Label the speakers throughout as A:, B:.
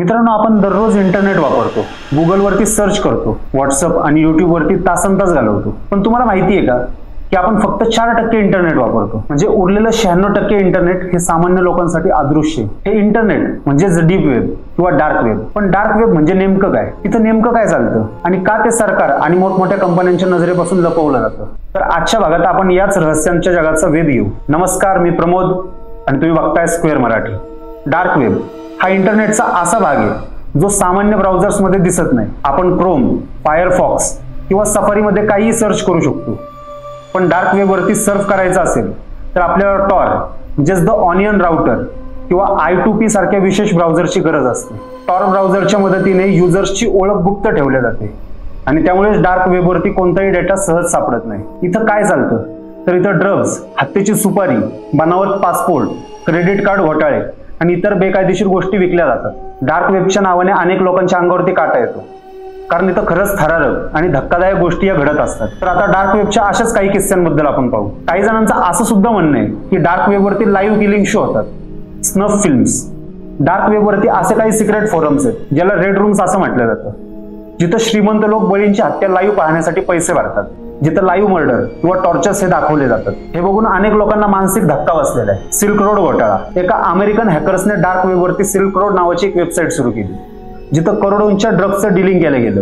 A: मित्रांनो, आपण दररोज इंटरनेट वापरतो, गुगलवरती सर्च करतो, व्हॉट्सअप आणि यूट्यूबवरती तासंतास घालवतो. पण तुम्हाला माहिती आहे का की आपण फक्त 4% इंटरनेट वापरतो, म्हणजे उरलेलं 96% इंटरनेट हे सामान्य लोकांसाठी अदृश्य. हे इंटरनेट म्हणजेच डीप वेब किंवा डार्क वेब. पण डार्क वेब म्हणजे नेमकं काय, तिथं नेमकं काय चालतं आणि का ते सरकार आणि मोठमोठ्या कंपन्यांच्या नजरेपासून लपवलं जातं? तर आजच्या भागात आपण याच रहस्यांच्या जगाचा वेध घेऊ. नमस्कार, मी प्रमोद आणि तुम्ही बघताय स्क्वेअर मराठी. डार्क वेब हा इंटरनेटचा असा भाग आहे जो सामान्य ब्राउझर्समध्ये दिसत नाही. आपण क्रोम, फायरफॉक्स किंवा सफारीमध्ये काहीही सर्च करू शकतो. पण डार्क वेबवरती सर्फ करायचं असेल तर आपल्याला टॉर म्हणजेच द ऑनियन राउटर किंवा I2P सारख्या विशेष ब्राउझरची गरज असते. टॉर ब्राउझरच्या मदतीने युजर्सची ओळख गुप्त ठेवल्या जाते आणि त्यामुळेच डार्क वेबवरती कोणताही डेटा सहज सापडत नाही. इथं काय चालतं तर इथं ड्रग्ज, हत्येची सुपारी, बनावट पासपोर्ट, क्रेडिट कार्ड घोटाळे आणि इतर बेकायदेशीर गोष्टी विकल्या जातात. डार्क वेबच्या नावाने अनेक लोकांच्या अंगावरती काटा येतो, कारण इथं खरंच थरारक आणि धक्कादायक गोष्टी या घडत असतात. तर आता डार्क वेबच्या अशाच काही किस्स्यांबद्दल आपण पाहू. काही जणांचं असं सुद्धा म्हणणं आहे की डार्क वेबवरती लाईव्ह किलिंग शो होतात, स्नफ फिल्म्स. डार्क वेबवरती असे काही सिक्रेट फोरम्स आहेत ज्याला रेड रूम्स असं म्हटलं जातं, जिथं श्रीमंत लोक बळींची हत्या लाईव्ह पाहण्यासाठी पैसे भरतात, जिथं लाईव्ह मर्डर किंवा टॉर्चर्स हे दाखवले जातात. हे बघून अनेक लोकांना मानसिक धक्का बसलेला आहे. सिल्क रोड घोटाळा. एका अमेरिकन हॅकर्सने डार्क वेबवरती सिल्क रोड नावाची एक वेबसाईट सुरू केली, जिथं करोडोंच्या ड्रग्सचं डीलिंग केलं गेलं.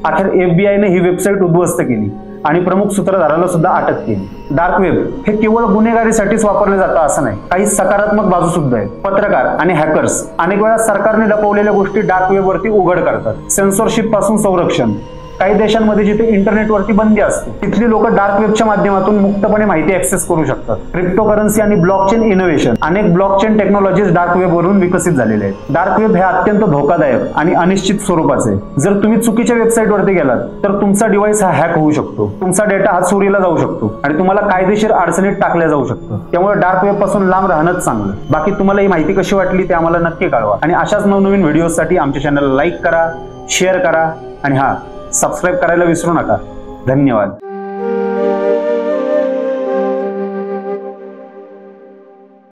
A: अखेर FBI ने ही वेबसाईट उद्ध्वस्त केली आणि प्रमुख सूत्रधाराला सुद्धा अटक केली. डार्क वेब हे केवळ गुन्हेगारीसाठीच वापरले जातं असं नाही, काही सकारात्मक बाजू सुद्धा आहेत. पत्रकार आणि हॅकर्स अनेक वेळा सरकारने लपवलेल्या गोष्टी डार्क वेबवरती उघड करतात. सेन्सॉरशिप पासून संरक्षण. काही देशांमध्ये जिथे इंटरनेटवरती बंदी असते तिथली लोक डार्क वेबच्या माध्यमातून मुक्तपणे माहिती ऍक्सेस करू शकतात. क्रिप्टोकरन्सी आणि ब्लॉकचेन इनोव्हेशन. अनेक ब्लॉकचेन टेक्नॉलॉजीज डार्क वेबवरून विकसित झालेले आहेत. डार्क वेब हे अत्यंत धोकादायक आणि अनिश्चित स्वरूपाचे आहे. जर तुम्ही चुकीच्या वेबसाईटवरती गेलात तर तुमचा डिव्हाइस हा हॅक होऊ शकतो, तुमचा डेटा हा चोरीला जाऊ शकतो आणि तुम्हाला कायदेशीर अडचणीत टाकल्या जाऊ शकतं. त्यामुळे डार्क वेब पासून लांब राहणंच चांगलं. बाकी तुम्हाला ही माहिती कशी वाटली ते आम्हाला नक्की कळवा आणि अशाच नवनवीन व्हिडिओसाठी आमच्या चॅनलला लाईक करा, शेअर करा आणि सबस्क्राईब करायला विसरू नका. धन्यवाद.